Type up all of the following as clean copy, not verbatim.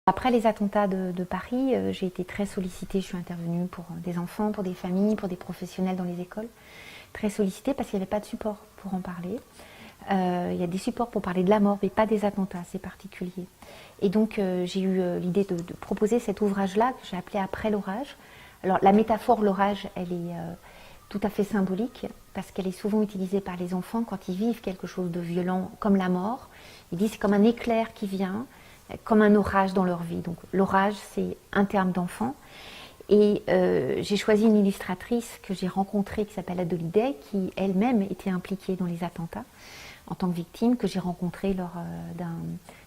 Après les attentats de Paris, j'ai été très sollicitée. Je suis intervenue pour des enfants, pour des familles, pour des professionnels dans les écoles. Très sollicitée parce qu'il n'y avait pas de support pour en parler. Il y a des supports pour parler de la mort, mais pas des attentats, c'est particulier. Et donc j'ai eu l'idée de proposer cet ouvrage-là que j'ai appelé Après l'orage. Alors la métaphore l'orage, elle est tout à fait symbolique parce qu'elle est souvent utilisée par les enfants quand ils vivent quelque chose de violent comme la mort. Ils disent c'est comme un éclair qui vient, comme un orage dans leur vie. Donc l'orage, c'est un terme d'enfant. Et j'ai choisi une illustratrice que j'ai rencontrée qui s'appelle Adolidé, qui elle-même était impliquée dans les attentats en tant que victime, que j'ai rencontrée lors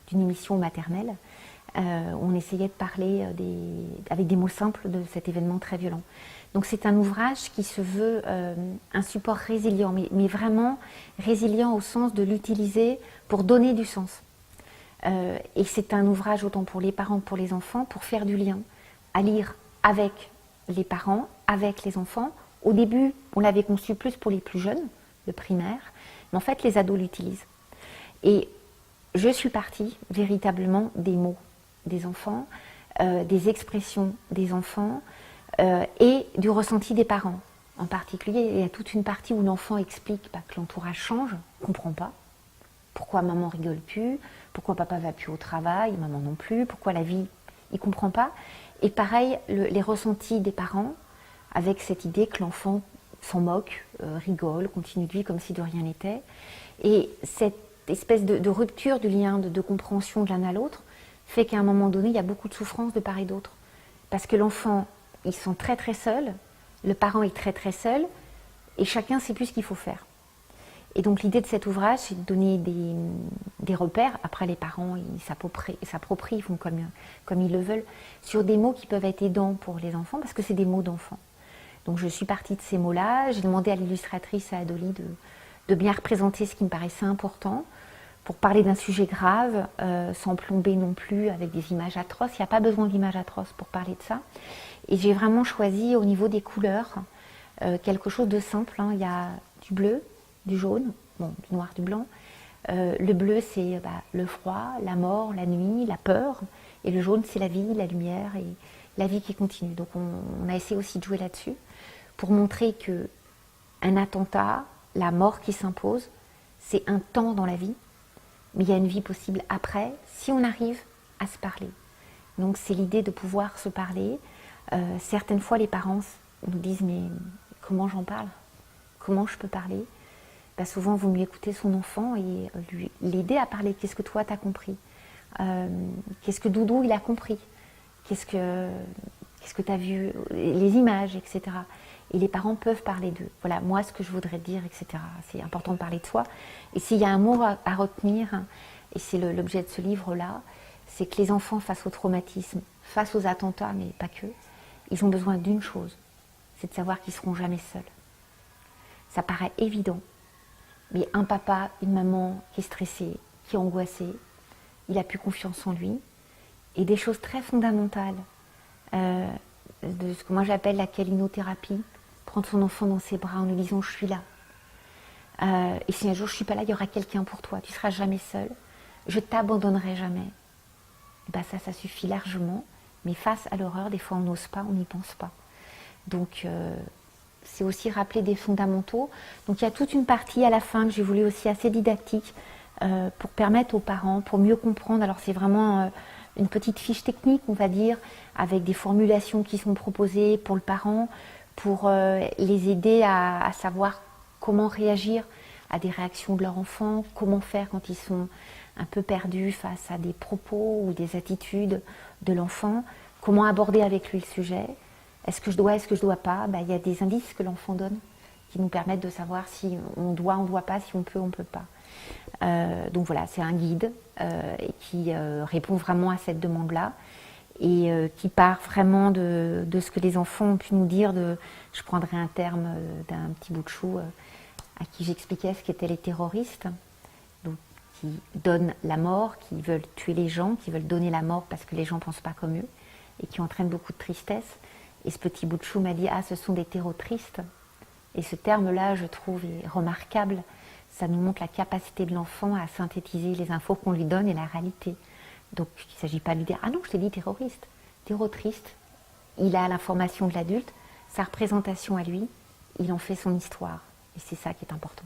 d'une émission maternelle. On essayait de parler avec des mots simples de cet événement très violent. Donc c'est un ouvrage qui se veut un support résilient, mais vraiment résilient au sens de l'utiliser pour donner du sens. Et c'est un ouvrage autant pour les parents que pour les enfants, pour faire du lien, à lire avec les parents, avec les enfants. Au début, on l'avait conçu plus pour les plus jeunes, le primaire, mais en fait les ados l'utilisent. Et je suis partie véritablement des mots des enfants, des expressions des enfants et du ressenti des parents. En particulier, il y a toute une partie où l'enfant explique que l'entourage change, ne comprend pas. Pourquoi maman rigole plus, pourquoi papa va plus au travail, maman non plus, pourquoi la vie, il ne comprend pas. Et pareil, les ressentis des parents, avec cette idée que l'enfant s'en moque, rigole, continue de vivre comme si de rien n'était. Et cette espèce de rupture du lien, de compréhension de l'un à l'autre, fait qu'à un moment donné, il y a beaucoup de souffrance de part et d'autre. Parce que l'enfant, ils sont très très seuls, le parent est très très seul, et chacun ne sait plus ce qu'il faut faire. Et donc l'idée de cet ouvrage, c'est de donner des repères. Après, les parents, ils s'approprient, ils font comme ils le veulent, sur des mots qui peuvent être aidants pour les enfants, parce que c'est des mots d'enfants. Donc je suis partie de ces mots-là. J'ai demandé à l'illustratrice, à Adoli, de bien représenter ce qui me paraissait important, pour parler d'un sujet grave, sans plomber non plus avec des images atroces. Il n'y a pas besoin d'images atroces pour parler de ça. Et j'ai vraiment choisi au niveau des couleurs quelque chose de simple. Il y a du bleu, du jaune, du noir, du blanc. Le bleu, c'est le froid, la mort, la nuit, la peur. Et le jaune, c'est la vie, la lumière et la vie qui continue. Donc on a essayé aussi de jouer là-dessus pour montrer qu'un attentat, la mort qui s'impose, c'est un temps dans la vie. Mais il y a une vie possible après, si on arrive à se parler. Donc c'est l'idée de pouvoir se parler. Certaines fois, les parents nous disent « mais comment j'en parle? Comment je peux parler ?» Souvent, il vaut mieux écouter son enfant et l'aider à parler. Qu'est-ce que toi, tu as compris? Qu'est-ce que Doudou, il a compris? Qu'est-ce que tu as vu? Les images, etc. Et les parents peuvent parler d'eux. Voilà, moi, ce que je voudrais dire, etc. C'est important de parler de soi. Et s'il y a un mot à retenir, et c'est l'objet de ce livre-là, c'est que les enfants, face au traumatisme, face aux attentats, mais pas que, ils ont besoin d'une chose, c'est de savoir qu'ils ne seront jamais seuls. Ça paraît évident, mais un papa, une maman qui est stressé, qui est angoissé, il n'a plus confiance en lui, et des choses très fondamentales, de ce que moi j'appelle la câlinothérapie, prendre son enfant dans ses bras en lui disant « je suis là ». Et si un jour je ne suis pas là, il y aura quelqu'un pour toi, tu ne seras jamais seul, je ne t'abandonnerai jamais. Et ça suffit largement, mais face à l'horreur, des fois on n'ose pas, on n'y pense pas. Donc c'est aussi rappeler des fondamentaux. Donc il y a toute une partie à la fin que j'ai voulu aussi assez didactique pour permettre aux parents, pour mieux comprendre. Alors c'est vraiment une petite fiche technique, on va dire, avec des formulations qui sont proposées pour le parent, pour les aider à savoir comment réagir à des réactions de leur enfant, comment faire quand ils sont un peu perdus face à des propos ou des attitudes de l'enfant, comment aborder avec lui le sujet. Est-ce que je dois, est-ce que je ne dois pas? Il y a des indices que l'enfant donne qui nous permettent de savoir si on doit, on ne doit pas, si on peut pas. Donc voilà, c'est un guide qui répond vraiment à cette demande-là et qui part vraiment de ce que les enfants ont pu nous dire. Je prendrai un terme d'un petit bout de chou à qui j'expliquais ce qu'étaient les terroristes, donc qui donnent la mort, qui veulent tuer les gens, qui veulent donner la mort parce que les gens ne pensent pas comme eux et qui entraînent beaucoup de tristesse. Et ce petit bout de chou m'a dit « Ah, ce sont des terrotristes ». Et ce terme-là, je trouve, est remarquable. Ça nous montre la capacité de l'enfant à synthétiser les infos qu'on lui donne et la réalité. Donc il ne s'agit pas de lui dire « Ah non, je t'ai dit terroriste ». Terroriste, il a l'information de l'adulte, sa représentation à lui, il en fait son histoire. Et c'est ça qui est important.